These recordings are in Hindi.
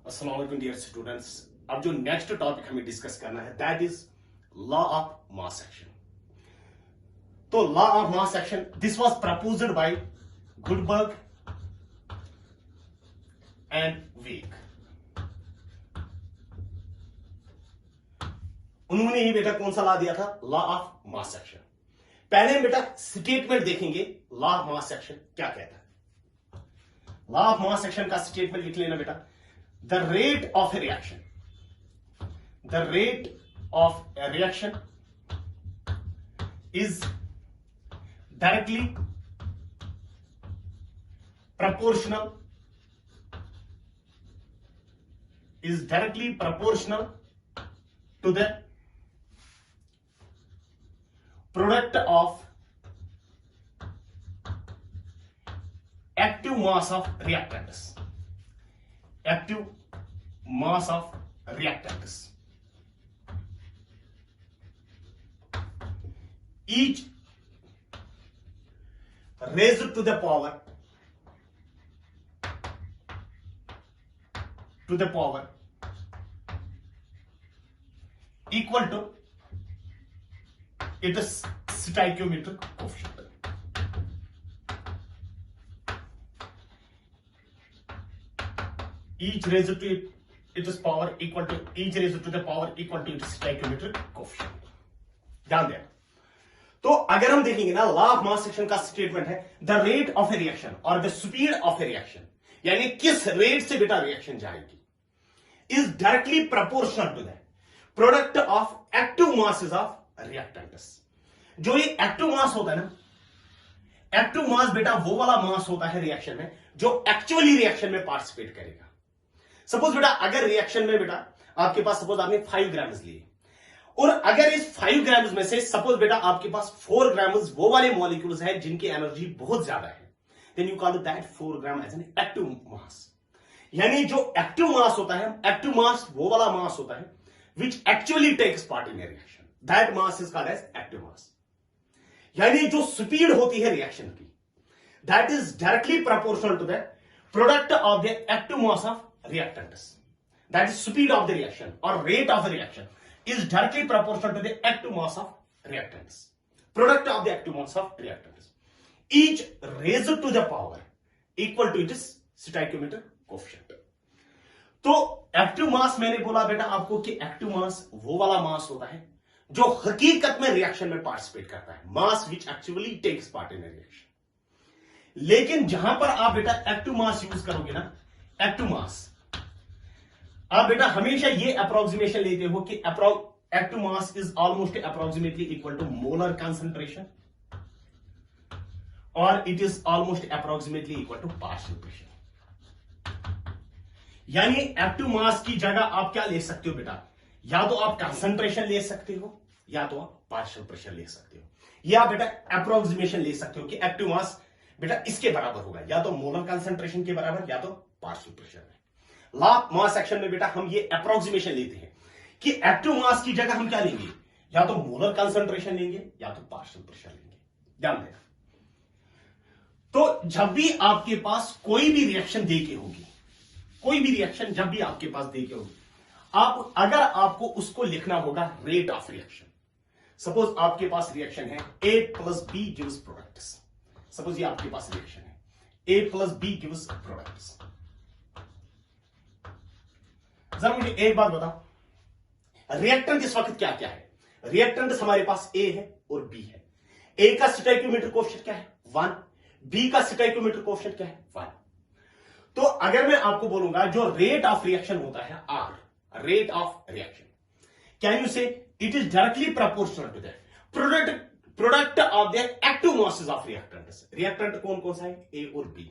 अस्सलाम वालेकुम डियर स्टूडेंट्स। अब जो नेक्स्ट टॉपिक हमें डिस्कस करना है that is law of mass action. तो law of mass action this was proposed by Guldberg and Waage. उन्होंने ही बेटा कौन सा लॉ दिया था? Law of mass action. पहले हम बेटा स्टेटमेंट देखेंगे लॉ ऑफ मास एक्शन क्या कहता है। लॉ ऑफ मास एक्शन का स्टेटमेंट लिख लेना बेटा। The rate of a reaction, the rate of a reaction is directly proportional to the product of active mass of reactants. Active mass of reactants. Each raised to the power equal to its stoichiometric coefficient. Each raised to its power equal to each raised to the power equal to its stoichiometric coefficient. ध्यान देना। तो अगर हम देखेंगे ना लॉ ऑफ मास एक्शन का स्टेटमेंट है the rate of a reaction और the speed of a reaction, यानी किस रेट से बेटा रिएक्शन जाएगी, is directly proportional to the product of active masses of reactants. जो ये एक्टिव मास होता है ना, एक्टिव मास बेटा वो वाला मास होता है रिएक्शन में जो एक्चुअली रिएक्शन में पार्टिसिपेट करेगा। सपोज बेटा अगर रिएक्शन में बेटा आपके पास सपोज आपने 5 ग्राम्स लिए और अगर इस 5 ग्राम्स में से सपोज बेटा आपके पास 4 ग्राम्स वो वाले मॉलिक्यूल्स हैं जिनकी एनर्जी बहुत ज्यादा है, then you call that 4 gram as an active mass. यानी जो एक्टिव मास होता है, एक्टिव मास वो वाला मास होता है which actually takes part in a reaction, that mass is called as active mass. यानी जो स्पीड होती है रिएक्शन की that is directly proportional to the product of the active mass of reactants. That is speed of the reaction or rate of the reaction is directly proportional to the active mass of reactants. Product of the active mass of reactants. Each raised to the power equal to its stoichiometric coefficient. तो एक्टिव मास मैंने बोला बेटा आपको कि एक्टिव मास वो वाला मास होता है जो हकीकत में रिएक्शन में पार्टिसिपेट करता है, mass which actually takes part in reaction. लेकिन जहां पर आप बेटा एक्टिव मास यूज करोगे ना, एक्टिव मास आप बेटा हमेशा ये अप्रोक्सीमेशन लेते हो कि active mass is almost approximately equal to molar concentration और it is almost approximately equal to partial pressure. यानी एक्टिव मास की जगह आप क्या ले सकते हो बेटा, या तो आप कंसंट्रेशन ले सकते हो या तो आप पार्शियल प्रेशर ले सकते हो, या बेटा अप्रोक्सीमेशन ले सकते हो कि एक्टिव मास बेटा इसके बराबर होगा, या तो मोलर कंसंट्रेशन के बराबर या तो पार्शियल प्रेशर में। लॉ ऑफ मास एक्शन में बेटा हम ये अप्रोक्सीमेशन लेते हैं कि एक्टिव मास की जगह हम क्या लेंगे, या तो मोलर कंसंट्रेशन लेंगे या तो पार्शियल प्रेशर लेंगे। ध्यान देना। तो जब भी आपके पास कोई भी रिएक्शन देके होगी, कोई भी रिएक्शन जब भी आपके पास देके होगी, आप अगर आपको उसको लिखना होगा रेट ऑफ रिएक्शन। सपोज आपके पास रिएक्शन है A plus B gives products. Suppose ये आपके पास रिएक्शन है A plus B gives products. जरा मुझे एक बात बताओ, रिएक्टेंट इस वक्त क्या क्या है? रिएक्टेंट हमारे पास A है और B है। A का स्टोइकियोमेट्रिक कोएफिशिएंट क्या है? 1। B का स्टोइकियोमेट्रिक कोएफिशिएंट क्या है? 1। तो अगर मैं आपको बोलूंगा जो रेट ऑफ रिएक्शन होता है R, rate of reaction, can you say it is directly proportional to the product of the active masses of reactants. Reactant कौन कौन सा है? A और B,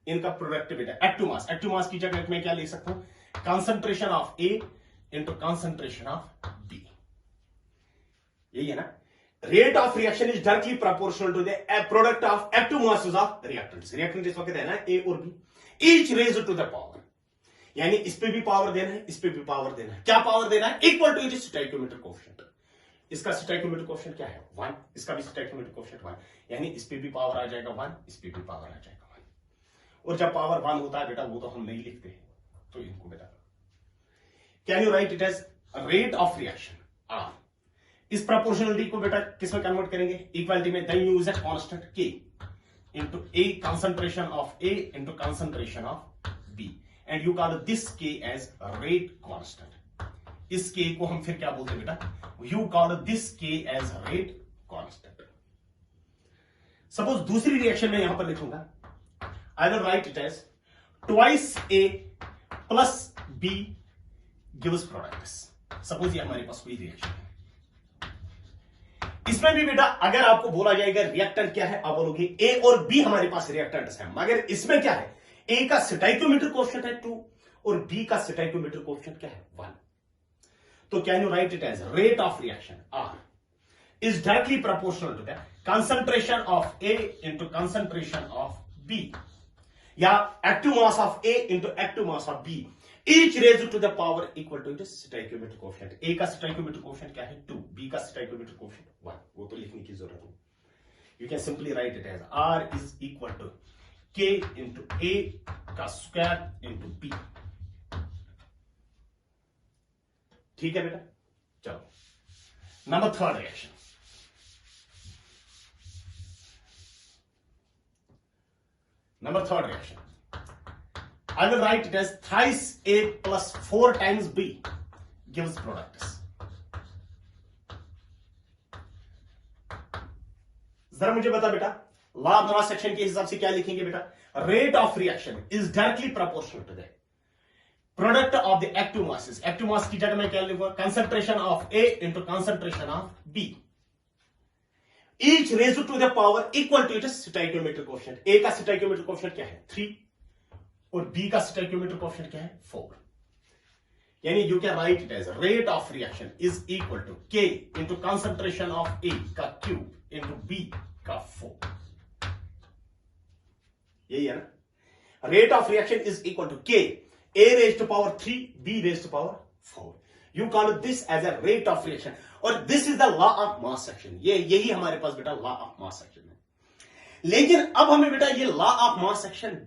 इनका प्रोडक्ट बेटा एक्टिव मास। एक्टिव मास की जगह मैं क्या लिख सकता हूं? Concentration of A into concentration of B। यही है ना। Rate of reaction is directly proportional to the product of active masses of reactants. Reactant इस वक्त है ना A और B, each raised to the power, यानी इस पे भी पावर देना है, इस पे भी पावर देना है। क्या पावर देना है? Equal to its stoichiometric coefficient. इसका स्टोइकियोमेट्रिक कोएफिशिएंट क्या है? 1। इसका भी स्टोइकियोमेट्रिक कोएफिशिएंट 1, यानी इस पे भी पावर आ जाएगा 1, इस पे भी पावर आ जाएगा 1। और जब पावर 1 होता है बेटा वो तो हम नहीं लिखते हैं, तो इनको बेटा can you write it as rate of reaction R. इस प्रोपोर्शनलिटी को बेटा किस में कन्वर्ट करेंगे, इक्वालिटी में, then use a constant K into A concentration of A into concentration of B and you call this K as rate constant। इस K को हम फिर क्या बोलते हैं बेटा, you call this K as rate constant। Suppose दूसरी रिएक्शन में यहां पर लिखूंगा, I will write it as twice A plus B gives products। Suppose ये हमारे पास कोई रिएक्शन है, इसमें भी बेटा अगर आपको बोला जाएगा रिएक्टेंट क्या है, आप बोलोगे ए और बी हमारे पास रिएक्टेंट्स हैं, मगर इसमें क्या है, ए का स्टोइकियोमेट्रिक कोएफिशिएंट है 2 और बी का स्टोइकियोमेट्रिक कोएफिशिएंट क्या है 1। तो can you write it as rate of reaction R is directly proportional to the concentration of A into concentration of B, या active mass of A into active mass of B, each raised to the power equal to its stoichiometric coefficient। A का stoichiometric coefficient क्या है 2, B का stoichiometric coefficient 1, वो तो लिखने की जरूरत नहीं। You can simply write it as R is equal to K into A का square into B। ठीक है बेटा, चलो number third reaction. Number third reaction I will write it as thrice A plus 4 times B gives products। जरा मुझे बता बेटा, लॉ ऑफ मास सेक्शन के हिसाब से क्या लिखेंगे बेटा, rate of reaction is directly proportional to the product of the active masses. Active mass की जगह मैं क्या लिखूंगा, concentration of A into concentration of B, each raised to the power equal to its stoichiometric coefficient. A का स्टोइकियोमेट्रिक कोएफिशिएंट क्या है 3 और बी का स्टोइकियोमेट्रिक कोएफिशिएंट क्या है 4। यानी you can write it as rate of reaction is equal to K into concentration of A का क्यूब इंटू बी का 4। यही है ना, rate of reaction is equal to K A raise to power 3 B raise to power 4। You call this as a rate of reaction और this is the law of mass section. यही हमारे पास बेटा लॉ ऑफ मास सेक्शन है। लेकिन अब हमें बेटा ये law of mass section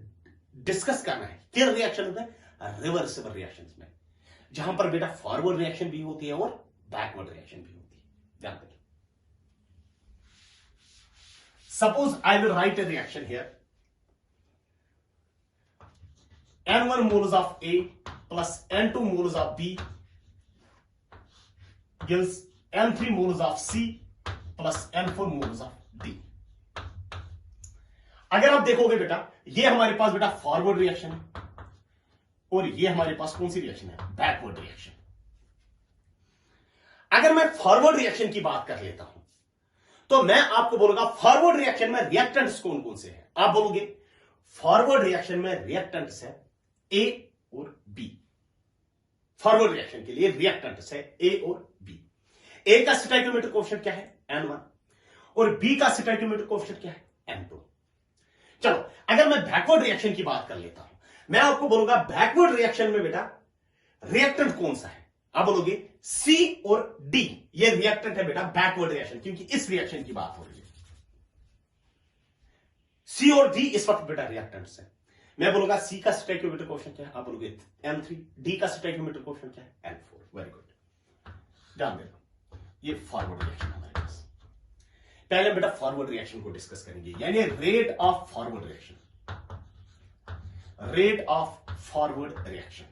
discuss करना है किन रिएक्शन में, रिवर्सिबल रिएक्शंस में, जहां पर बेटा फॉरवर्ड रिएक्शन भी होती है और बैकवर्ड रिएक्शन भी होती है। ध्यान रखिए, suppose I will write a reaction here, N1 moles of A plus N2 moles of B gives N3 moles of C plus N4 moles of D। अगर आप देखोगे बेटा, ये हमारे पास बेटा फॉरवर्ड रिएक्शन है और ये हमारे पास कौन सी रिएक्शन है, बैकवर्ड रिएक्शन। अगर मैं फॉरवर्ड रिएक्शन की बात कर लेता हूं तो मैं आपको बोलूंगा फॉरवर्ड रिएक्शन में रिएक्टेंट्स कौन कौन से हैं। आप बोलोगे फॉरवर्ड रिएक्शन में रिएक्टेंट्स है ए और बी। फॉरवर्ड रिएक्शन के लिए रिएक्टेंट्स है ए और बी। ए का स्टोइकियोमेट्रिक कोएफिशिएंट क्या है N1 और बी का स्टोइकियोमेट्रिक कोएफिशिएंट क्या है N2। चलो अगर मैं बैकवर्ड रिएक्शन की बात कर लेता हूं, मैं आपको बोलूंगा बैकवर्ड रिएक्शन में बेटा रिएक्टेंट कौन सा है। आप बोलोगे सी और डी, ये रिएक्टेंट है बेटा बैकवर्ड रिएक्शन, क्योंकि इस रिएक्शन की बात हो रही है। सी और डी इस वक्त बेटा रिएक्टेंट्स है। मैं बोलूंगा सी का स्टोइकियोमेट्रिक कोएफिशिएंट क्या है, आप बोलोगे N3, डी का स्टोइकियोमेट्रिक कोएफिशिएंट क्या है N4। वेरी गुड, ध्यान देना, ये फॉरवर्ड रिएक्शन हमारे पास। पहले बेटा फॉरवर्ड रिएक्शन को डिस्कस करेंगे, यानी rate of forward reaction. Rate of forward reaction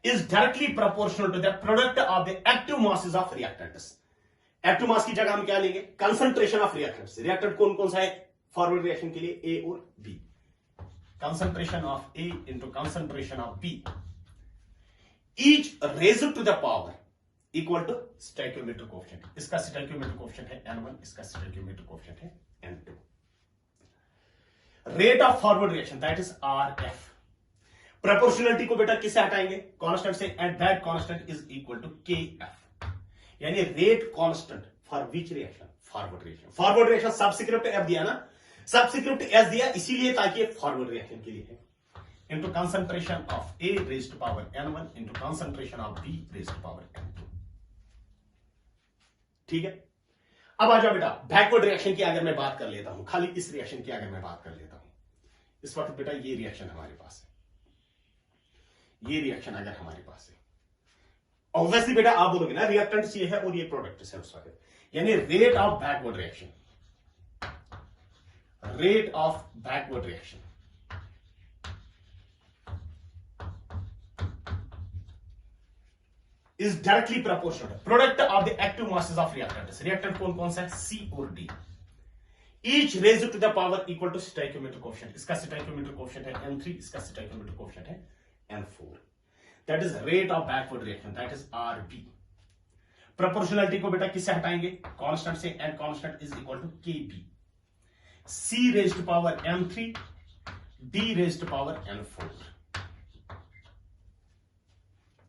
is directly proportional to the product of the active masses of reactants। Active mass की जगह हम क्या लेंगे, कंसंट्रेशन ऑफ रिएक्टेंट्स। रिएक्टेंट कौन कौन सा है फॉरवर्ड रिएक्शन के लिए, ए और B. Concentration of A into concentration of B, each raised to the power equal to stoichiometric coefficient. इसका स्टोइकियोमेट्रिक कोएफिशिएंट है N1, इसका स्टोइकियोमेट्रिक कोएफिशिएंट है N2। Rate of forward reaction that is RF। Proportionality को बेटा किससे हटाएंगे, कांस्टेंट से, and that constant is equal to KF, यानी rate constant for which reaction, forward reaction. Forward reaction subscript F दिया ना, सबस्क्रिप्ट S दिया इसीलिए ताकि फॉरवर्ड रिएक्शन के लिए है, into concentration of A raised to power N1 into concentration of B raised to power N2। ठीक है, अब आ जाओ बेटा बैकवर्ड रिएक्शन की अगर मैं बात कर लेता हूं, खाली इस रिएक्शन की अगर मैं बात कर लेता हूं, इस वक्त बेटा ये रिएक्शन हमारे पास है, ये रिएक्शन अगर हमारे पास है, ऑब्वियसली बेटा आप बोलोगे ना रिएक्टेंट्स ये है और ये प्रोडक्ट्स है उस वक्त, यानी rate of backward reaction, rate of backward reaction is directly proportional product of the active masses of reactants. Reactant कौन कौन सा है, सी और D, each raised to the power equal to stoichiometric coefficient. इसका स्टोइकियोमेट्रिक कोएफिशिएंट है n3, इसका स्टोइकियोमेट्रिक कोएफिशिएंट है n4। That is rate of backward reaction, that is RB। Proportionality को बेटा किससे हटाएंगे, कांस्टेंट से, and constant is equal to KB। C raised to power m3, D raised to power n4।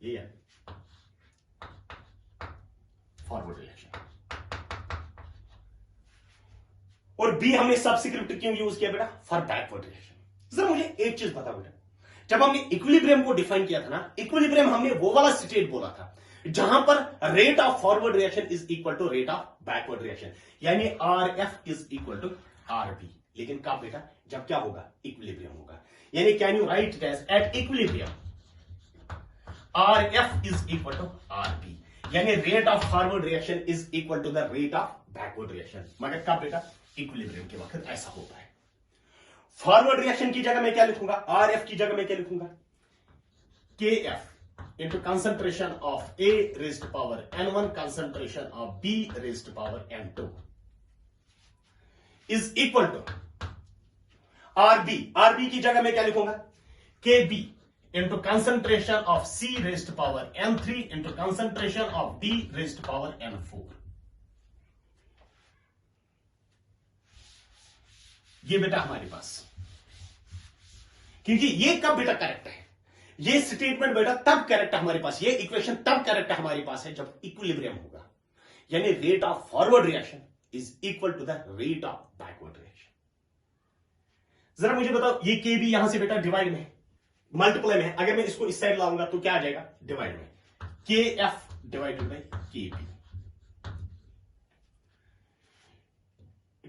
ये है फॉरवर्ड रिएक्शन। और बी हमने सबस्क्रिप्ट क्यों यूज किया बेटा, फॉर बैकवर्ड रिएक्शन। जरा मुझे एक चीज बता बेटा, जब हमने इक्विलिब्रियम को डिफाइन किया था ना, इक्विलिब्रियम हमने वो वाला स्टेट बोला था जहां पर rate of forward reaction is equal to rate of backward reaction, यानी RF is equal to RB। लेकिन कब बेटा, जब क्या होगा, इक्विलिब्रियम होगा। यानी can you write it as at equilibrium RF is equal to RB, यानी rate of forward reaction is equal to the rate of backward reaction. मगर कब बेटा, इक्विलिब्रियम के वक्त ऐसा होता है। फॉरवर्ड रिएक्शन की जगह मैं क्या लिखूंगा, RF की जगह मैं क्या लिखूंगा, KF into concentration of A raised to power n1 concentration of B raised to power n2 is equal to RB। RB की जगह मैं क्या लिखूंगा, KB into concentration of C raised to power n3 into concentration of D raised to power n4। ये बेटा हमारे पास, क्योंकि ये कब बेटा करेक्ट है, ये स्टेटमेंट बेटा तब करेक्ट है हमारे पास, ये इक्वेशन तब करेक्ट है हमारे पास है जब इक्विलिब्रियम होगा, यानी rate of forward reaction is equal to the rate of backward reaction. जरा मुझे बताओ, ये के भी यहां से बेटा डिवाइड में, मल्टीप्लाई में, अगर मैं इसको इस साइड लाऊंगा तो क्या आ जाएगा, डिवाइड में, KF divided by KB।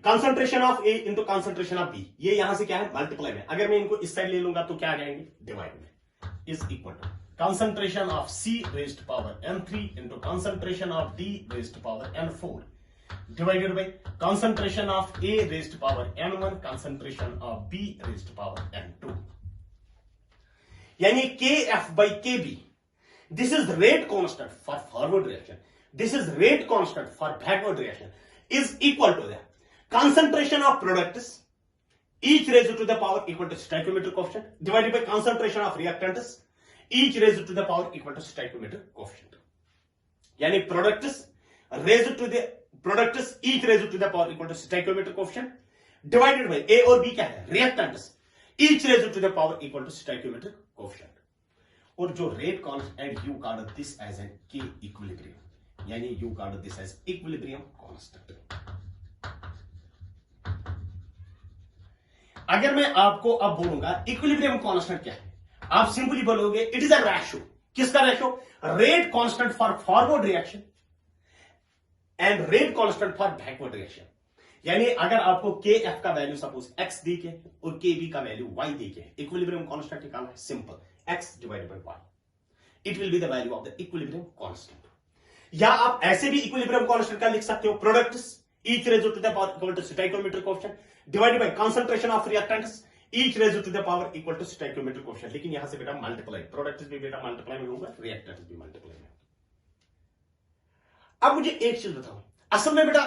Concentration of A into concentration of B, ये यहां से क्या है, मल्टीप्लाई में, अगर मैं इनको इस साइड ले लूंगा तो क्या आ जाएंगे, डिवाइड में, is equal to concentration of C raised to power n3 into concentration of D raised to power n4 divided by concentration of A raised to power n1 concentration of B raised to power n2, यानी KF by KB, this is rate constant for forward reaction, this is rate constant for backward reaction, is equal to the concentration of products each raised to the power equal to stoichiometric coefficient divided by concentration of reactants each raised to the power equal to stoichiometric coefficient, यानी products raised to the products each raised to the power equal to stoichiometric coefficient divided by A और B क्या है, reactants each raised to the power equal to stoichiometric coefficient। और जो rate constant and you called this as a K equilibrium, यानी you called this as equilibrium constant। अगर मैं आपको अब बोलूंगा इक्विलिब्रियम कांस्टेंट क्या है, आप सिंपली बोलोगे इट इज अ रेशियो, किसका ratio, rate constant for forward reaction and rate constant for backward reaction. यानी अगर आपको KF का वैल्यू सपोज x दी के और KB का वैल्यू y दी के, इक्विलिब्रियम कांस्टेंट निकालना है, simple, x divided by y, it will be the value of the equilibrium constant. या आप ऐसे भी इक्विलिब्रियम कांस्टेंट का लिख सकते हो, products each raised to the power equal to stoichiometric coefficient divided by concentration of reactants each raised to the power equal to stoichiometric coefficient। लेकिन यहां से बेटा मल्टीप्लाई, प्रोडक्ट्स भी बेटा मल्टीप्लाई में होगा, रिएक्टेंट्स भी मल्टीप्लाई में। अब मुझे एक चीज बताओ, असल में बेटा,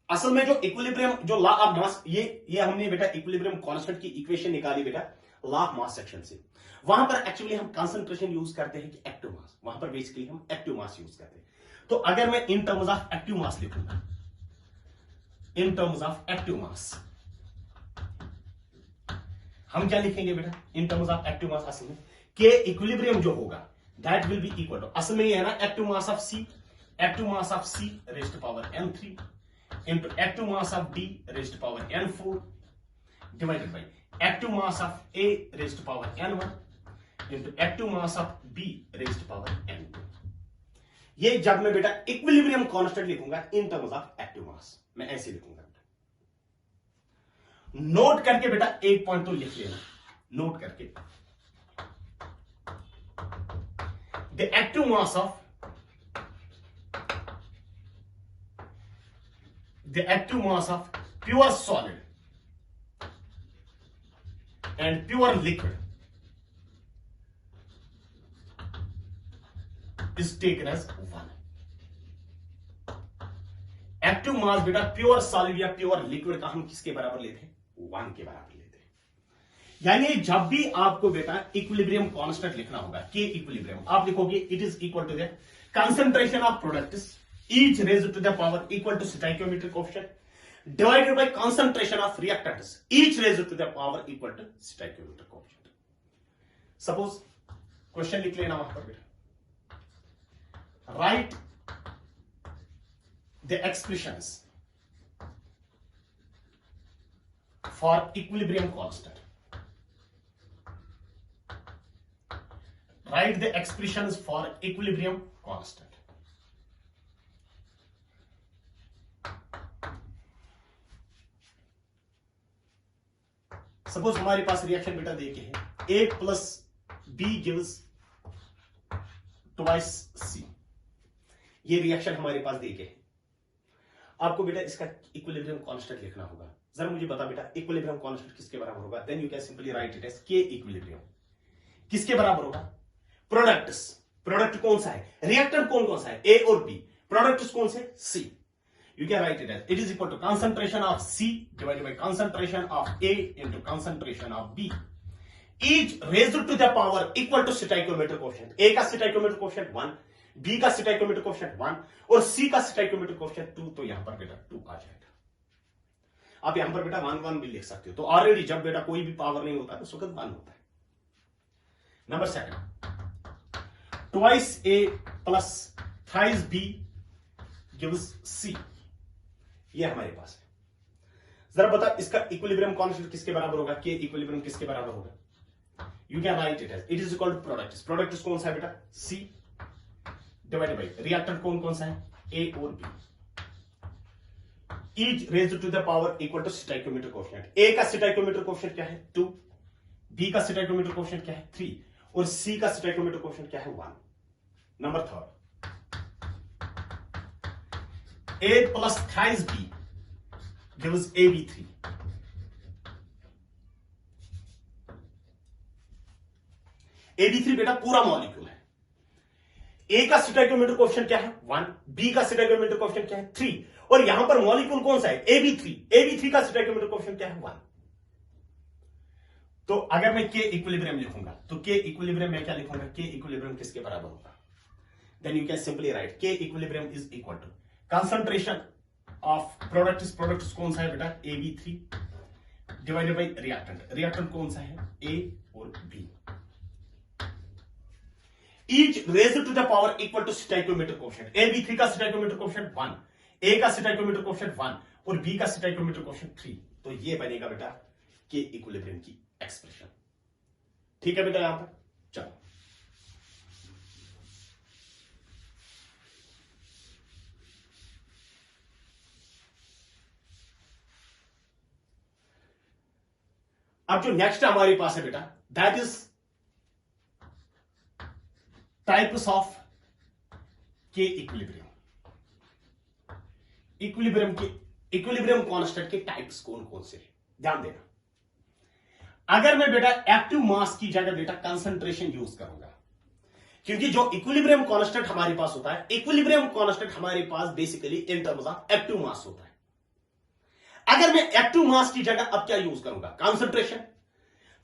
असल में जो इक्विलिब्रियम, जो लॉ ऑफ मास, ये हमने बेटा इक्विलिब्रियम कांस्टेंट की इक्वेशन निकाली बेटा लॉ ऑफ मास सेक्शन से। वहां पर एक्चुअली हम कंसंट्रेशन यूज करते हैं कि एक्टिव मास, वहां पर बेसिकली हम एक्टिव मास यूज करते हैं। तो अगर मैं in terms of active mass लिखूंगा, in terms of active mass हम क्या लिखेंगे बेटा, इन टर्म्स ऑफ एक्टिव मास असल में के इक्विलिब्रियम जो होगा that will be equal to, असल में ये है ना active mass of C, active mass of C raised to power n3 into active mass of D raised to power n4 divided by active mass of A raised to power n1 into active mass of B raised to power n2। ये जब मैं बेटा इक्विलिब्रियम कांस्टेंट लिखूंगा in terms of active mass, मैं ऐसे लिखूंगा। नोट करके बेटा एक पॉइंट तो लिख लेना, नोट करके the active mass of pure solid and pure liquid is taken as 1. Active mass बेटा प्योर सॉलिड या प्योर लिक्विड का हम किसके बराबर लेते हैं? 1 के बराबर लेते हैं। यानी जब भी आपको बेटा इक्विलिब्रियम कांस्टेंट लिखना होगा, के इक्विलिब्रियम, आप लिखोगे it is equal to the concentration of products each raised to the power equal to stoichiometric coefficient divided by concentration of reactants each raised to the power equal to stoichiometric coefficient. Suppose question लिख लेना वहां पर बेटा, write the expressions for equilibrium constant. Write the expressions for equilibrium constant. Suppose हमारे पास रिएक्शन बेटा देके है A plus B gives twice C। ये रिएक्शन हमारे पास देके है। आपको बेटा इसका इक्विलिब्रियम कांस्टेंट लिखना होगा। जरा मुझे बता बेटा इक्विलिब्रियम कांस्टेंट किसके बराबर होगा? Then you can simply write it as K equilibrium. किसके बराबर होगा? प्रोडक्ट्स। प्रोडक्ट कौन सा है? रिएक्टेंट कौन कौन सा है? ए और बी। प्रोडक्ट्स कौन से? C. You can write it as it is equal to concentration of C divided by concentration of A into concentration of B each raised to the power equal to stoichiometric coefficient. A का स्टोइकियोमेट्रिक कोएफिशिएंट 1, बी का स्टोइकियोमेट्रिक कोएफिशिएंट 1 और सी का स्टोइकियोमेट्रिक कोएफिशिएंट 2। तो यहां पर बेटा 2 आ जाएगा। आप यहां पर बेटा 1 1 भी लिख सकते हो। तो ऑलरेडी जब बेटा कोई भी पावर नहीं होता है उस वक्त 1 होता है। Number second, twice A plus thrice B gives C. ये हमारे पास है। जरा बता इसका इक्विलिब्रियम कांस्टेंट किसके बराबर होगा? के इक्विलिब्रियम किसके बराबर होगा? You can write it as it is equal to products. Products कौन सा है बेटा? सी डिवाइडेड बाय रिएक्टेंट कौन कौन सा है? ए और B each raised to the power equal to stoichiometric coefficient. A का स्टोइकियोमेट्रिक कोएफिशिएंट क्या है? 2, बी का स्टोइकियोमेट्रिक कोएफिशिएंट क्या है? 3 और सी का स्टोइकियोमेट्रिक कोएफिशिएंट क्या है? 1। Number third, A plus thrice B gives A B 3। AB3 बेटा पूरा मॉलिक्यूल है। ए का स्टोइकियोमेट्रिक कोएफिशिएंट क्या है? 1, बी का स्टोइकियोमेट्रिक कोएफिशिएंट क्या है? 3 और यहां पर मॉलिक्यूल कौन सा है? AB3। AB3 का स्टोइकियोमेट्रिक कोएफिशिएंट क्या है? 1। तो अगर मैं के इक्विलिब्रियम लिखूंगा तो के इक्विलिब्रियम में क्या लिखूंगा? के इक्विलिब्रियम किसके बराबर होगा? Then you can simply write K equilibrium is equal to concentration of products कौन सा है बेटा? AB3 divided by reactant. Reactant कौन सा है? ए और B each raised to the power equal to stoichiometric coefficient. AB3 का स्टोइकियोमेट्रिक कोएफिशिएंट 1, ए का स्टोइकियोमेट्रिक कोएफिशिएंट 1 और बी का स्टोइकियोमेट्रिक कोएफिशिएंट 3। तो ये बनेगा बेटा के इक्विलिब्रियम की एक्सप्रेशन। ठीक है बेटा, यहां पर चलो अब जो नेक्स्ट हमारे पास है बेटा दैट इज टाइप्स ऑफ के इक्विलिब्रियम। इक्विलिब्रियम कांस्टेंट के टाइप्स कौन कौन से? ध्यान देना, अगर मैं बेटा एक्टिव मास की जगह बेटा कंसंट्रेशन यूज करूंगा, क्योंकि जो इक्विलिब्रियम कांस्टेंट हमारे पास होता है, इक्विलिब्रियम कांस्टेंट हमारे पास basically in terms of active mass होता है। अगर मैं एक्टिव मास की जगह अब क्या यूज करूंगा? कंसंट्रेशन।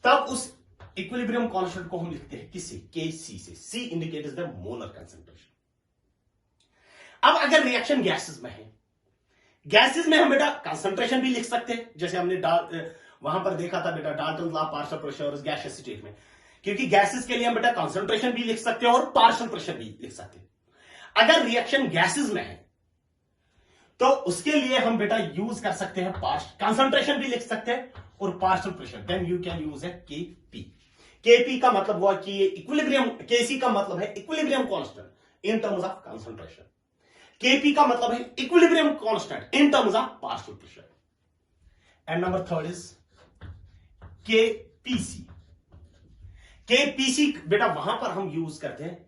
तब उस इक्विलिब्रियम कांस्टेंट को हम लिखते हैं किससे? Kc से। C indicates the molar concentration. अब अगर रिएक्शन गैसेस में है, गैसेस में हम बेटा कंसंट्रेशन भी लिख सकते हैं, जैसे हमने वहां पर देखा था बेटा डाल्टन लॉ पार्शियल प्रेशर और गैसियस स्टेट में, क्योंकि गैसेस के लिए हम बेटा कंसंट्रेशन भी लिख सकते हैं और पार्शियल प्रेशर भी लिख सकते हैं। अगर रिएक्शन गैसेस में है तो उसके लिए हम बेटा यूज कर सकते हैं कंसंट्रेशन भी लिख सकते हैं और partial pressure. Then you can use है Kp। Kp का मतलब हुआ कि ये इक्विलिब्रियम, Kc का मतलब है equilibrium constant in terms of concentration, Kp का मतलब है equilibrium constant in terms of partial pressure. And number third is Kpc। Kpc बेटा वहां पर हम यूज करते हैं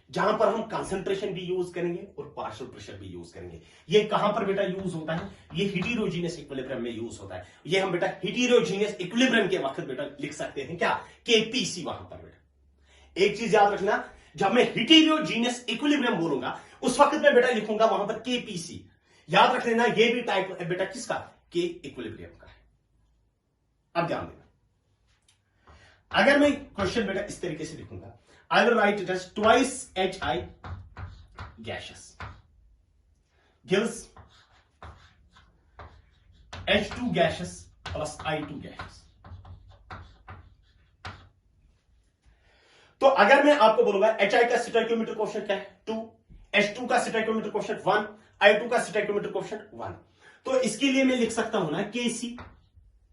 जहां पर हम कंसंट्रेशन भी यूज करेंगे और पार्शियल प्रेशर भी यूज करेंगे। ये कहां पर बेटा यूज होता है? ये हेटेरोजीनियस इक्विलिब्रियम में यूज होता है। ये हम बेटा हेटेरोजीनियस इक्विलिब्रियम के वक्त बेटा लिख सकते हैं क्या? केपीसी वहां पर बेटा। एक चीज याद रखना, जब मैं हेटेरोजीनियस इक्विलिब्रियम बोलूंगा उस वक्त मैं बेटा लिखूंगा वहां पर केपीसी। याद रख लेना, ये भी टाइप है बेटा किसका? के इक्विलिब्रियम का है। अब ध्यान देना, अगर मैं क्वेश्चन बेटा इस तरीके से लिखूंगा, I will write it as twice HI gaseous gives H2 gaseous plus I2 gaseous। तो अगर मैं आपको बोलूंगा HI का स्टोइकियोमेट्रिक कोएफिशिएंट क्या है? 2, H2 का स्टोइकियोमेट्रिक कोएफिशिएंट 1, I2 का स्टोइकियोमेट्रिक कोएफिशिएंट 1, तो इसके लिए मैं लिख सकता हूं ना Kc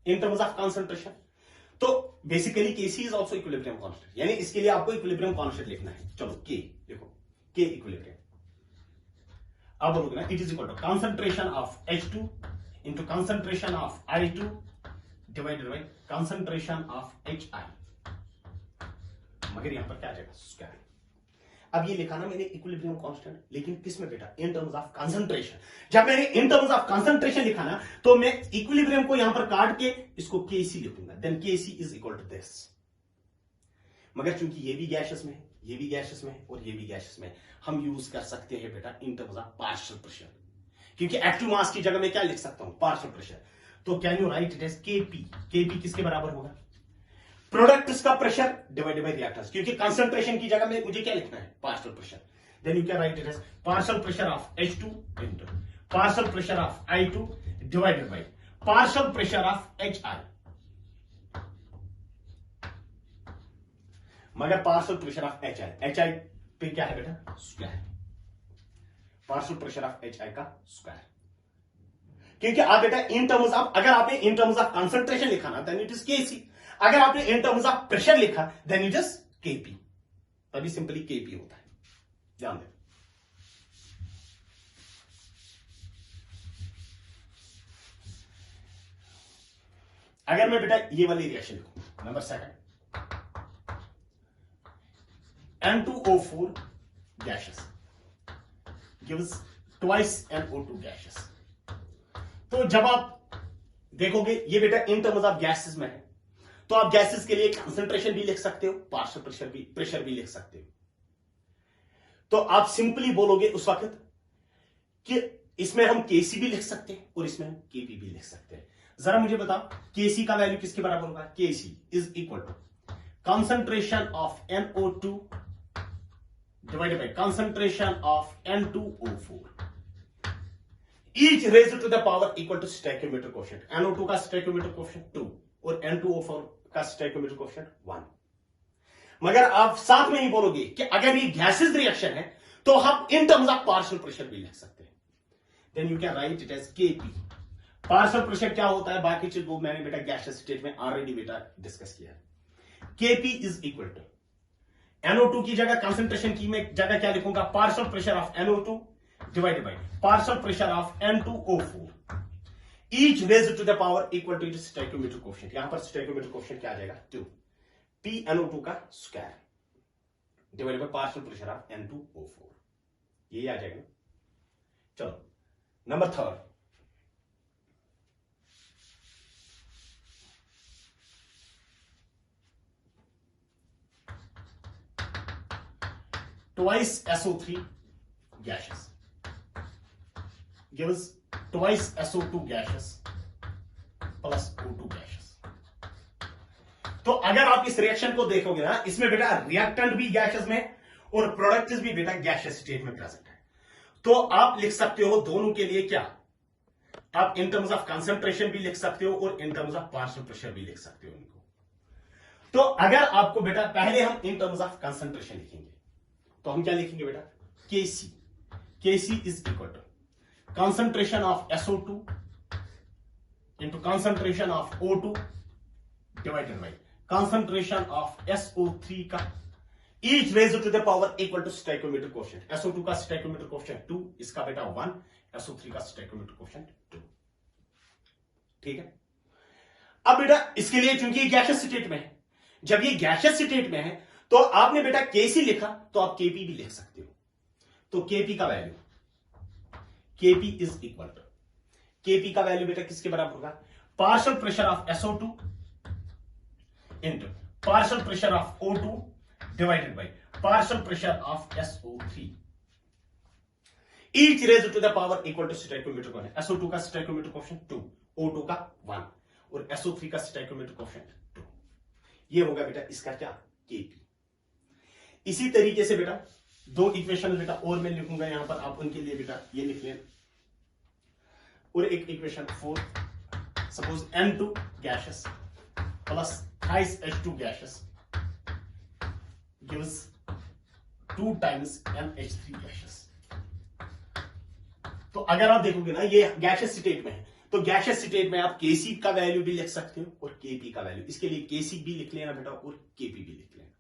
in terms of concentration. तो basically KC is also equilibrium constant, यानी इसके लिए आपको इक्विलिब्रियम कांस्टेंट लिखना है। चलो के देखो, के इक्विलिब्रियम। अब बोलोगे ना it is equal to concentration of H2 into concentration of I2 divided by concentration of HI, मगर यहां पर क्या आ जाएगा? स्क्वायर। अब ये लिखा ना मैंने इक्विलिब्रियम कांस्टेंट, लेकिन किस में बेटा? In terms of concentration. जब मैंने इन टर्म्स ऑफ कंसंट्रेशन लिखा ना, तो मैं इक्विलिब्रियम को यहां पर काट के इसको केसी लिखूंगा, then K C is equal to this. मगर चूंकि ये भी गैसेस में है, ये भी गैसेस में है और ये भी गैसेस में है, हम यूज कर सकते हैं बेटा in terms of partial pressure, क्योंकि एक्टिव मास की जगह मैं क्या लिख सकता हूं? Partial pressure. तो can you write it as KP? KP किसके बराबर होगा? प्रोडक्ट्स का प्रेशर डिवाइडेड बाय रिएक्टेंस, क्योंकि कंसंट्रेशन की जगह में मुझे क्या लिखना है? Partial pressure. Then you can write it as partial pressure of H2 into partial pressure of I2 divided by partial pressure of HI। मगर पार्शियल प्रेशर ऑफ HI पे क्या है बेटा? Square. Partial pressure of HI का स्क्वायर, क्योंकि आप बेटा इन टर्म्स ऑफ, अगर आपने इन टर्म्स ऑफ कंसंट्रेशन लिखा ना देन इट इज केसी, अगर आपने इन टर्म्स ऑफ प्रेशर लिखा देन इट इज केपी, तभी सिंपली केपी होता है। ध्यान दें, अगर मैं बेटा ये वाली रिएक्शन लिखूं, number 2 N2O4 gaseous gives twice NO2 gaseous। तो जब आप देखोगे ये बेटा इन टर्म्स ऑफ गैसेस में है, तो आप गैसेस के लिए कंसंट्रेशन भी लिख सकते हो, पार्शियल प्रेशर भी लिख सकते हो। तो आप सिंपली बोलोगे उस वक्त कि इसमें हम केसी भी लिख सकते हैं और इसमें हम केपी भी लिख सकते हैं। जरा मुझे बताओ केसी का वैल्यू किसके बराबर होगा? KC is equal to concentration of NO2 divided by concentration of N2O4, each raised to the power equal to stoichiometric coefficient। NO2 का stoichiometric coefficient 2 और N2O4 का stoichiometric coefficient 1। मगर आप साथ में ही बोलोगे कि अगर ये गैसेस रिएक्शन है तो हम in terms of partial pressure भी लिख सकते हैं, then you can write it as K P. Partial pressure क्या होता है? बाकी चीज वो मैंने बेटा गैसियस स्टेट में ऑलरेडी बेटा डिस्कस किया है। KP is equal to NO2 की जगह कंसंट्रेशन की मैं जगह क्या लिखूंगा? Partial pressure of NO2 divided by partial pressure of N2O4, each raised to the power equal to its stoichiometric coefficient. यहां पर स्टोइकियोमेट्रिक कोएफिशिएंट क्या आ जाएगा? 2 P NO2 का square divided by partial pressure of N2O4, ये आ जाएगा ना। चलो number 3, twice SO3 gaseous gives twice SO2 gaseous plus O2 gaseous। तो अगर आप इस रिएक्शन को देखोगे ना, इसमें बेटा रिएक्टेंट भी गैसेस में और प्रोडक्ट्स भी बेटा गैसियस स्टेट में प्रेजेंट है। तो आप लिख सकते हो दोनों के लिए क्या? आप इन टर्म्स ऑफ कंसंट्रेशन भी लिख सकते हो और in terms of partial pressure भी लिख सकते हो इनको। तो अगर आपको बेटा पहले हम इन टर्म्स ऑफ कंसंट्रेशन लिखेंगे, तो हम क्या लिखेंगे बेटा? KC. KC is equal to concentration of SO2 into concentration of O2 divided by concentration of SO3 का each raised to the power equal to stoichiometric coefficient. SO2 का स्टोइकियोमेट्रिक कोएफिशिएंट 2, इसका बेटा 1, SO3 का स्टोइकियोमेट्रिक कोएफिशिएंट 2। ठीक है। अब बेटा इसके लिए चूंकि ये गैसियस स्टेट में है, जब ये गैसियस स्टेट में है तो आपने बेटा केसी लिखा तो आप केपी भी लिख सकते हो। तो केपी का value, K P is equal to, K P का वैल्यू बेटा किसके बराबर होगा, partial pressure of SO2 into partial pressure of O2 divided by partial pressure of SO3 each raise to the power equal to stoichiometric coefficient. SO2 का स्टोइकोमेट्रिक कोएफिशिएंट 2, O2 का 1 और SO3 का स्टोइकोमेट्रिक कोएफिशिएंट 2। ये होगा बेटा इसका क्या, केपी। इसी तरीके से बेटा दो इक्वेशन बेटा और मैं लिखूंगा यहां पर, आप उनके लिए बेटा ये लिख लें। और एक equation 4, suppose N2 gases plus thrice H2 gases gives 2 times NH3 gases. तो अगर आप देखोगे ना ये गैसियस स्टेट में है, तो गैसियस स्टेट में आप केसी का वैल्यू भी लिख सकते हो और केपी का वैल्यू, इसके लिए केसी भी लिख लेना बेटा और केपी भी लिख लेना,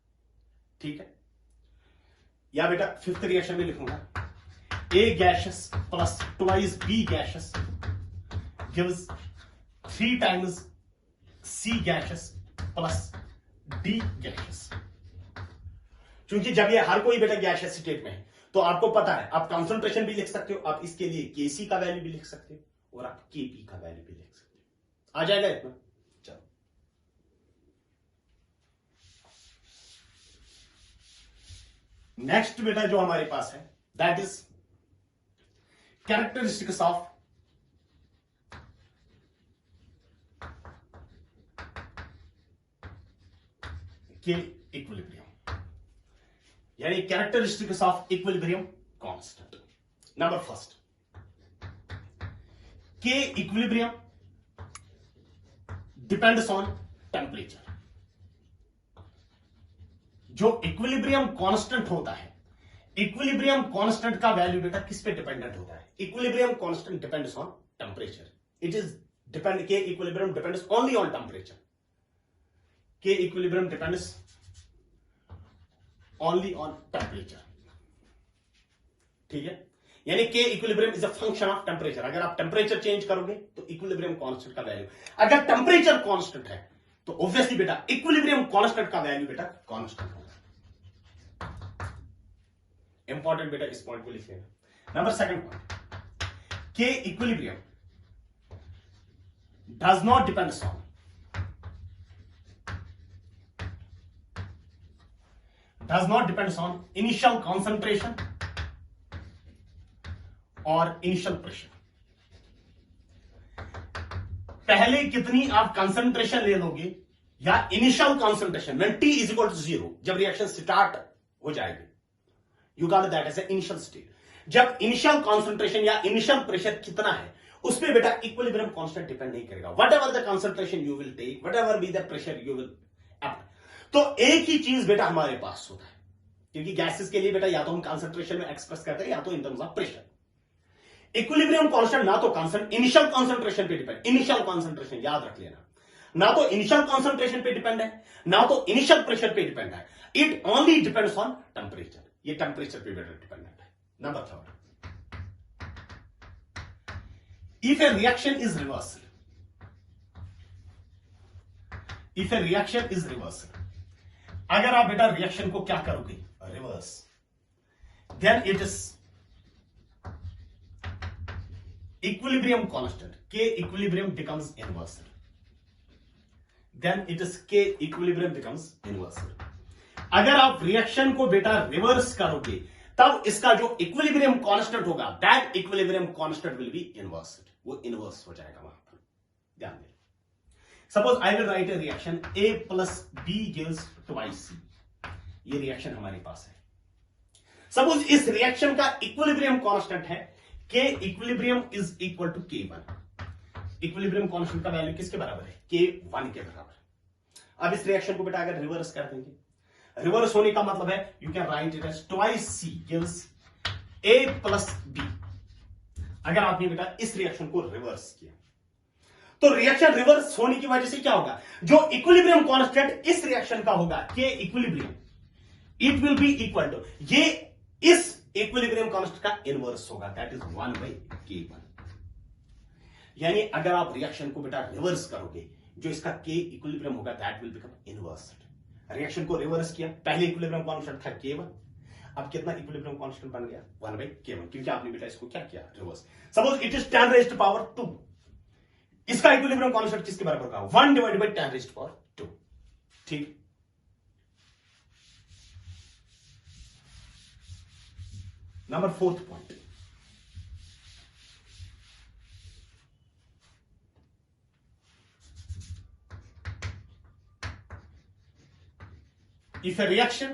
ठीक है। या बेटा फिफ्थ रिएक्शन में लिखूंगा A gaseous plus twice B gaseous gives 3 times C gaseous plus D gaseous. क्योंकि जब ये हर कोई बेटा गैसियस स्टेट में है तो आपको पता है आप कंसंट्रेशन भी लिख सकते हो, आप इसके लिए केसी का वैल्यू भी लिख सकते हो और आप केपी का वैल्यू भी लिख सकते हो। आ जाएगा इतना। चलो नेक्स्ट बेटा जो हमारे पास है दैट इज कैरेक्टरिस्टिक्स ऑफ के इक्विलिब्रियम, यानी characteristics of equilibrium constant. Number first, के इक्विलिब्रियम डिपेंड्स ऑन टेम्परेचर। जो इक्विलिब्रियम कांस्टेंट होता है, इक्विलिब्रियम कांस्टेंट का वैल्यू बेटा किस पे डिपेंडेंट होता है, equilibrium constant depends on temperature. It is depend, K equilibrium depends only on temperature. K equilibrium depends only on temperature, ठीक है। यानी K equilibrium is a function of temperature. अगर आप टेम्परेचर चेंज करोगे तो इक्विलिब्रियम कांस्टेंट का वैल्यू, अगर टेम्परेचर कांस्टेंट है तो ऑब्वियसली बेटा इक्विलिब्रियम कांस्टेंट का वैल्यू बेटा कांस्टेंट होगा। इंपॉर्टेंट बेटा इस पॉइंट को लिख लेना। Number second point, K equilibrium does not depends on, does not depends on initial concentration or initial pressure। पहले कितनी आप कंसंट्रेशन ले लोगे या initial concentration when T is equal to 0, जब रिएक्शन स्टार्ट हो जाएगी, you got that as initial state. जब इनिशियल कंसंट्रेशन या इनिशियल प्रेशर कितना है उस पे बेटा इक्विलिब्रियम कांस्टेंट डिपेंड नहीं करेगा। Whatever the concentration you will take, whatever be the pressure you will apply. तो एक ही चीज बेटा हमारे पास होता है, क्योंकि गैसेस के लिए बेटा या तो हम कंसंट्रेशन में एक्सप्रेस करते हैं या तो in terms of pressure. Equilibrium constant ना तो इनिशियल कंसंट्रेशन पे डिपेंड, इनिशियल कंसंट्रेशन याद रख लेना, ना तो इनिशियल कंसंट्रेशन पे डिपेंड है ना तो इनिशियल प्रेशर पे डिपेंड है। It only depends on temperature, ये टेम्परेचर पे बेटा डिपेंडेंट है। Number third, if a reaction is reversal, if a reaction is reversal, अगर आप बेटा रिएक्शन को क्या करोगे, reverse, then it is equilibrium constant, K equilibrium becomes inversal, then it is K equilibrium becomes inversal. अगर आप रिएक्शन को बेटा रिवर्स करोगे तब इसका जो इक्विलिब्रियम कांस्टेंट होगा that equilibrium constant will be inversed, वो इनवर्स हो जाएगा वहां पर, ध्यान दें। Suppose I will write a reaction A plus B gives twice C, ये रिएक्शन हमारे पास है। सपोज इस रिएक्शन का इक्विलिब्रियम कांस्टेंट है K equilibrium is equal to K1। Equilibrium constant का वैल्यू किसके बराबर है, K1 के बराबर। अब इस रिएक्शन को बेटा अगर रिवर्स कर देंगे, रिवर्स होने का मतलब है you can write it as twice C gives A plus B। अगर आपने बेटा इस रिएक्शन को रिवर्स किया तो रिएक्शन रिवर्स होने की वजह से क्या होगा, जो इक्विलिब्रियम कांस्टेंट इस रिएक्शन का होगा K equilibrium, it will be equal to, ये इस इक्विलिब्रियम कांस्टेंट का इनवर्स होगा, दैट इज 1/K1। यानी अगर आप रिएक्शन को बेटा रिवर्स करोगे जो इसका के इक्विलिब्रियम होगा दैट विल बिकम इनवर्स्ड, रिएक्शन को रिवर्स किया, पहले इक्विलिब्रियम कांस्टेंट था K1, अब कितना इक्विलिब्रियम कांस्टेंट बन गया 1/K1, क्योंकि आपने बेटा इसको क्या किया reverse. Suppose it is 10 raised to power 2, इसका इक्विलिब्रियम कांस्टेंट किसके बराबर का 1 / 10 raised to power 2। ठीक, number 4th point, if a reaction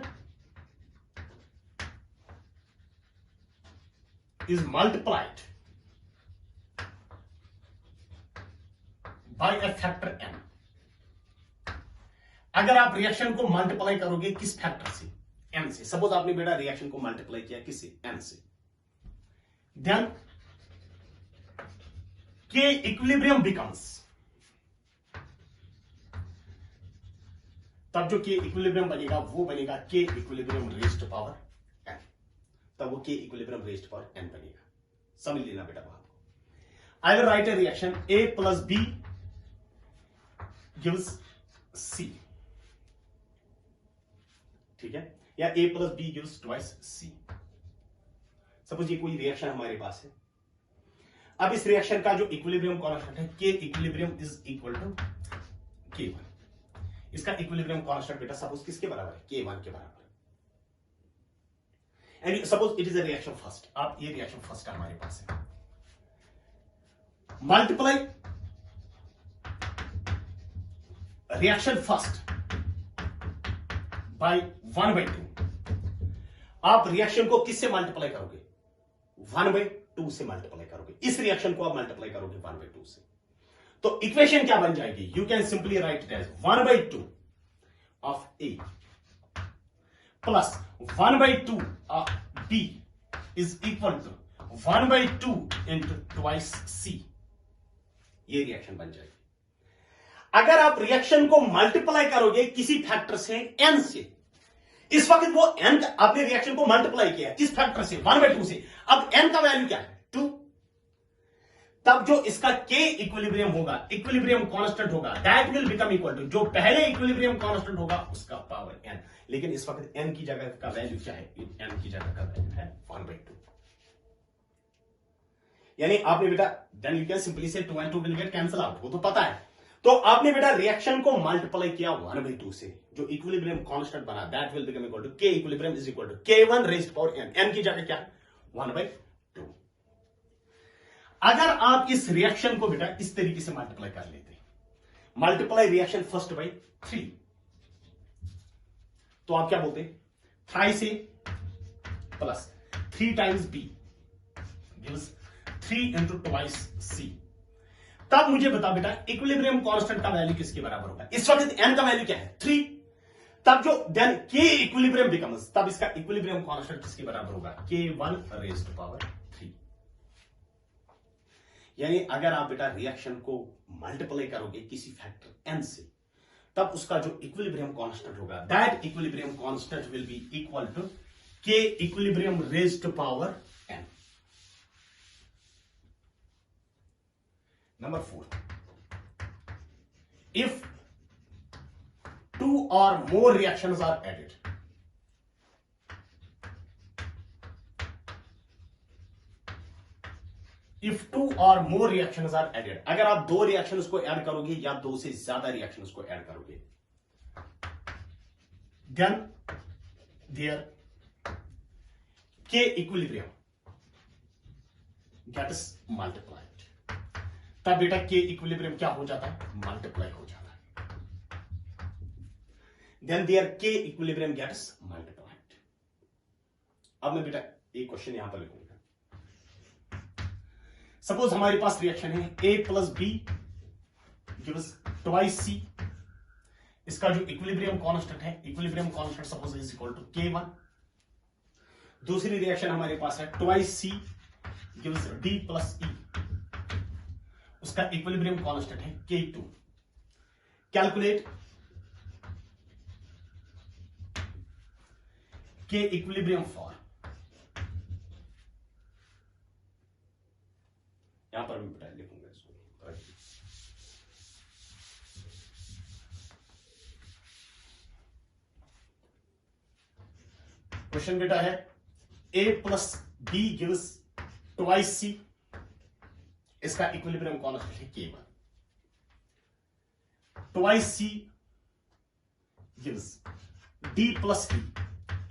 is multiplied by a factor n, अगर आप रिएक्शन को मल्टीप्लाई करोगे किस फैक्टर से, n से। सपोज आपने बेटा रिएक्शन को मल्टीप्लाई किया किससे, n से, देन K इक्विलिब्रियम बिकम्स, तब जो K इक्विलिब्रियम बनेगा वो बनेगा K equilibrium raised power n, तब वो K equilibrium raised power n बनेगा। समझ लेना बेटा वहां को। आई will write a reaction A + B gives C, ठीक है, या A + B gives twice C। Suppose ये कोई रिएक्शन हमारे पास है। अब इस रिएक्शन का जो इक्विलिब्रियम कांस्टेंट है K equilibrium is equal to K1, इसका इक्विलिब्रियम कांस्टेंट बेटा सपोज किसके बराबर है, K1 के बराबर है। And suppose it is a reaction first, आप ये रिएक्शन फर्स्ट हमारे पास है, मल्टीप्लाई रिएक्शन फर्स्ट बाय 1/2। आप रिएक्शन को किससे मल्टीप्लाई करोगे, 1/2 से मल्टीप्लाई करोगे। इस रिएक्शन को आप मल्टीप्लाई करोगे 1/2 से, तो इक्वेशन क्या बन जाएगी, you can simply write it as 1/2 of A plus 1/2 of B is equal to 1/2 into twice C। ये रिएक्शन बन जाएगी। अगर आप रिएक्शन को मल्टीप्लाई करोगे किसी फैक्टर से n से, इस वक्त वो n आपने रिएक्शन को मल्टीप्लाई किया इस फैक्टर से 1/2 से, अब n का वैल्यू क्या है 2, तब जो इसका K इक्विलिब्रियम होगा, इक्विलिब्रियम कांस्टेंट होगा, that will become equal to जो पहले इक्विलिब्रियम कांस्टेंट होगा उसका पावर n। लेकिन इस वक्त n की जगह का वैल्यू क्या है, n की जगह का वैल्यू है 1/2। यानी आपने बेटा देन यू कैन सिंपली से 2 and 2 will get cancel out, वो तो पता है। तो आपने बेटा रिएक्शन को मल्टीप्लाई किया 1/2 से, जो इक्विलिब्रियम कांस्टेंट बना that will become equal to K equilibrium is equal to K1 raised power n, n की जगह क्या 1/2। अगर आप इस रिएक्शन को बेटा इस तरीके से मल्टीप्लाई कर लेते, मल्टीप्लाई रिएक्शन फर्स्ट बाय 3, तो आप क्या बोलते, thrice A plus 3 times B gives 3 into twice C। तब मुझे बता बेटा इक्विलिब्रियम कांस्टेंट का वैल्यू किसके बराबर होगा, इस वक्त n का वैल्यू क्या है 3, तब जो देन K इक्विलिब्रियम बिकम्स, तब इसका इक्विलिब्रियम कांस्टेंट किसके बराबर होगा, K1 रेज्ड पावर 3। यानी अगर आप बेटा रिएक्शन को मल्टीप्लाई करोगे किसी फैक्टर n से, तब उसका जो इक्विलिब्रियम कांस्टेंट होगा that equilibrium constant will be equal to K equilibrium raised power n। Number 4, if 2 or more reactions are added, if 2 or more reactions are added, अगर आप 2 रिएक्शंस को ऐड करोगे या 2 से ज्यादा रिएक्शंस को ऐड करोगे, then their K equilibrium gets multiplied। तब बेटा K इक्विलिब्रियम क्या हो जाता है, मल्टीप्लाई हो जाता है। Then there K equilibrium gets multiplied. अब मैं बेटा एक क्वेश्चन यहां पर लिखूंगा। सपोज हमारे पास रिएक्शन है A + B gives twice C, इसका जो इक्विलिब्रियम कांस्टेंट है, equilibrium constant suppose is equal to K1। दूसरी रिएक्शन हमारे पास है twice C gives D + E, उसका इक्विलिब्रियम कांस्टेंट है K2। Calculate K equilibrium for, यहां पर मैं बता लिखूंगा इसको, क्वेश्चन बेटा है a plus B gives twice C, इसका इक्विलिब्रियम कांस्टेंट है K1, twice C gives d plus b,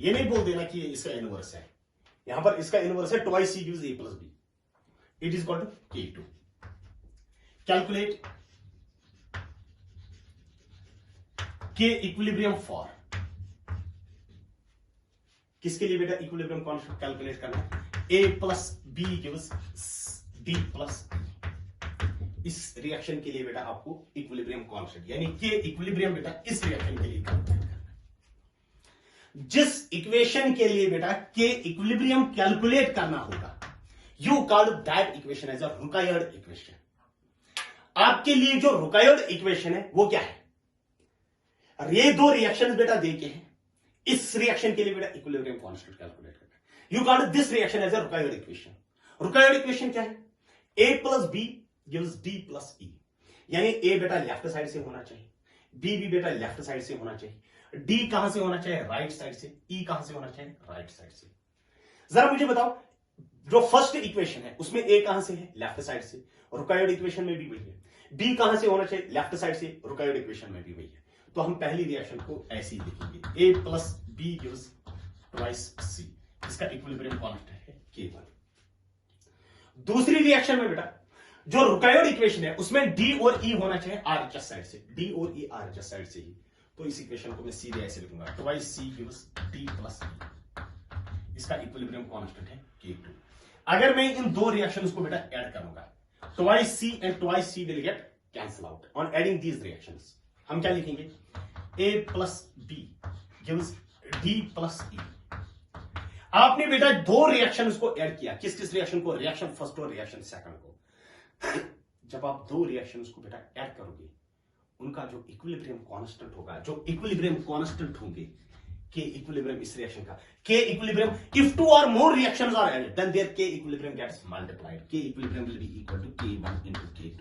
ये नहीं बोल देना कि इसका इनवर्स है, यहां पर इसका इनवर्स है twice C gives a plus b, it is equal to K2। Calculate K equilibrium for, किसके लिए बेटा इक्विलिब्रियम कांस्टेंट कैलकुलेट करना है, a plus B gives d plus, इस रिएक्शन के लिए बेटा आपको इक्विलिब्रियम कांस्टेंट यानी K इक्विलिब्रियम बेटा इस रिएक्शन के लिए कैलकुलेट करना है। जिस इक्वेशन के लिए बेटा K इक्विलिब्रियम कैलकुलेट करना होगा, you call that equation as a required equation. आपके लिए जो रुकायर्ड इक्वेशन है वो क्या है, ये दो रिएक्शन बेटा देखे हैं, इस रिएक्शन के लिए बेटा इक्विलिब्रियम कांस्टेंट कैलकुलेट करना है। You call this reaction as a required equation. Required equation क्या है, a plus B gives d plus e, यानी a बेटा लेफ्ट साइड से होना चाहिए, b भी बेटा लेफ्ट साइड से होना चाहिए, d कहां से होना चाहिए, राइट साइड से, e कहां से होना चाहिए, राइट साइड से। जरा मुझे बताओ, जो फर्स्ट इक्वेशन है उसमें a कहां से है, लेफ्ट साइड से, रुकायर्ड इक्वेशन में भी वही है। b कहां से होना चाहिए, लेफ्ट साइड से, रुकायर्ड इक्वेशन में भी वही है। तो हम पहली रिएक्शन को ऐसे ही लिखेंगे, a plus B gives twice c, इसका इक्विलिब्रियम कांस्टेंट है K1। दूसरी रिएक्शन में बेटा जो रुकायर्ड इक्वेशन है उसमें d और e होना चाहिए आरएचएस साइड से, d और e आरएचएस साइड से ही, तो इस इक्वेशन को मैं सीधे ऐसे लिखूंगा, twice c gives d plus e, इसका इक्विलिब्रियम कांस्टेंट है K2। अगर मैं इन दो रिएक्शंस को बेटा ऐड करूंगा, twice c and twice c will get cancel out on adding these reactions. हम क्या लिखेंगे, a plus B gives d plus e। आपने बेटा दो रिएक्शंस को ऐड किया, किस किस रिएक्शन को, रिएक्शन फर्स्ट और रिएक्शन सेकंड को। जब आप दो रिएक्शंस को बेटा ऐड करोगे, उनका जो इक्विलिब्रियम कांस्टेंट होगा, जो इक्विलिब्रियम कांस्टेंट होंगे K इक्विलिब्रियम इस रिएक्शन का, K इक्विलिब्रियम, इफ टू और more reactions are added then there K equilibrium gets multiplied, K equilibrium will be equal to K1 into K2।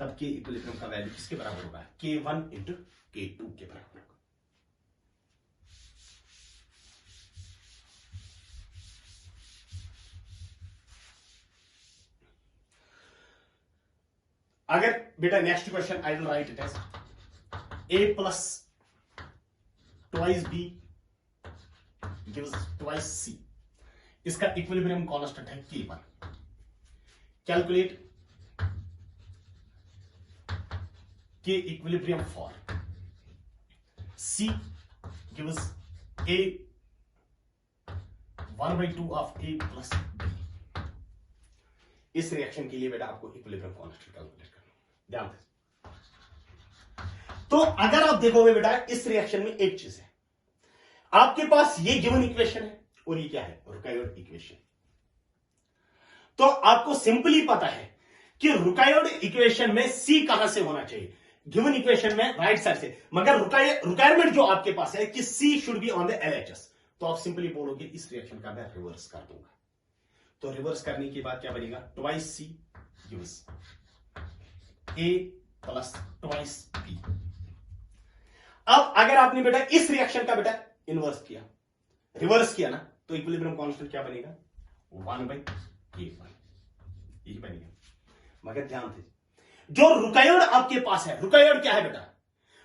तब K इक्विलिब्रियम का वैल्यू किसके बराबर होगा, K1 into K2 के बराबर होगा। अगर बेटा next question I will write it as a plus twice B gives twice c, इसका इक्विलिब्रियम कांस्टेंट है K1। Calculate K equilibrium for c gives a 1/2 of a plus b। इस रिएक्शन के लिए बेटा आपको इक्विलिब्रियम कांस्टेंट कैलकुलेट करना, ध्यान दें। तो अगर आप देखोगे बेटा इस रिएक्शन में एक चीज है, आपके पास ये गिवन इक्वेशन है और ये क्या है, रुकायर्ड इक्वेशन। तो आपको सिंपली पता है कि रुकायर्ड इक्वेशन में c कहां से होना चाहिए, गिवन इक्वेशन में राइट साइड से, मगर रिक्वायरमेंट जो आपके पास है कि c should be on the LHS, तो आप सिंपली बोलोगे इस रिएक्शन का मैं रिवर्स कर दूंगा। तो रिवर्स करने के बाद क्या बनेगा, twice c gives a plus twice b। अब अगर आपने बेटा इस रिएक्शन का बेटा इनवर्स किया, रिवर्स किया ना, तो इक्विलिब्रियम कांस्टेंट क्या बनेगा, 1/K1, यही बनेगा। मगर ध्यान दे, जो रुकायर्ड आपके पास है, रुकायर्ड क्या है बेटा,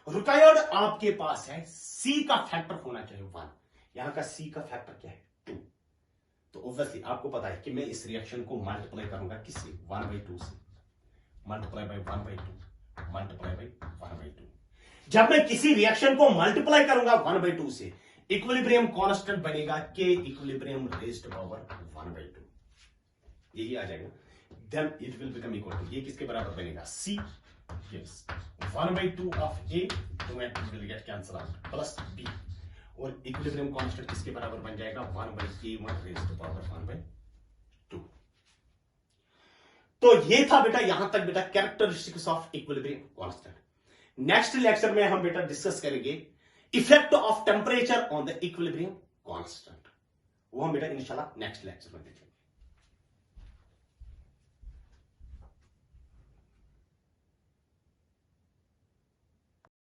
रुकायर्ड आपके पास है c का फैक्टर होना चाहिए 1, यहां का c का फैक्टर क्या है 2। तो ऑब्वियसली आपको पता है कि मैं इस रिएक्शन को मल्टीप्लाई करूंगा किससे, 1/2 से, मल्टीप्लाई बाय 1/2, मल्टीप्लाई बाय 1/2। जब मैं किसी रिएक्शन को मल्टीप्लाई करूंगा 1/2 से, इक्विलिब्रियम कांस्टेंट बनेगा K इक्विलिब्रियम रेज्ड पावर 1/2, यही आ जाएगा। Then it will become equal to, ये किसके बराबर बनेगा, C gives 1/2 ऑफ A, तो मैं will get cancel out, plus B, और इक्विलिब्रियम कांस्टेंट किसके बराबर बन जाएगा, 1/K1 रेज्ड पावर 1/2। तो ये था बेटा यहां तक बेटा characteristics of equilibrium constant. Next lecture में हम बेटा डिस्कस करेंगे effect of temperature on the equilibrium constant, वो हम बेटा इंशाल्लाह नेक्स्ट लेक्चर में देखेंगे।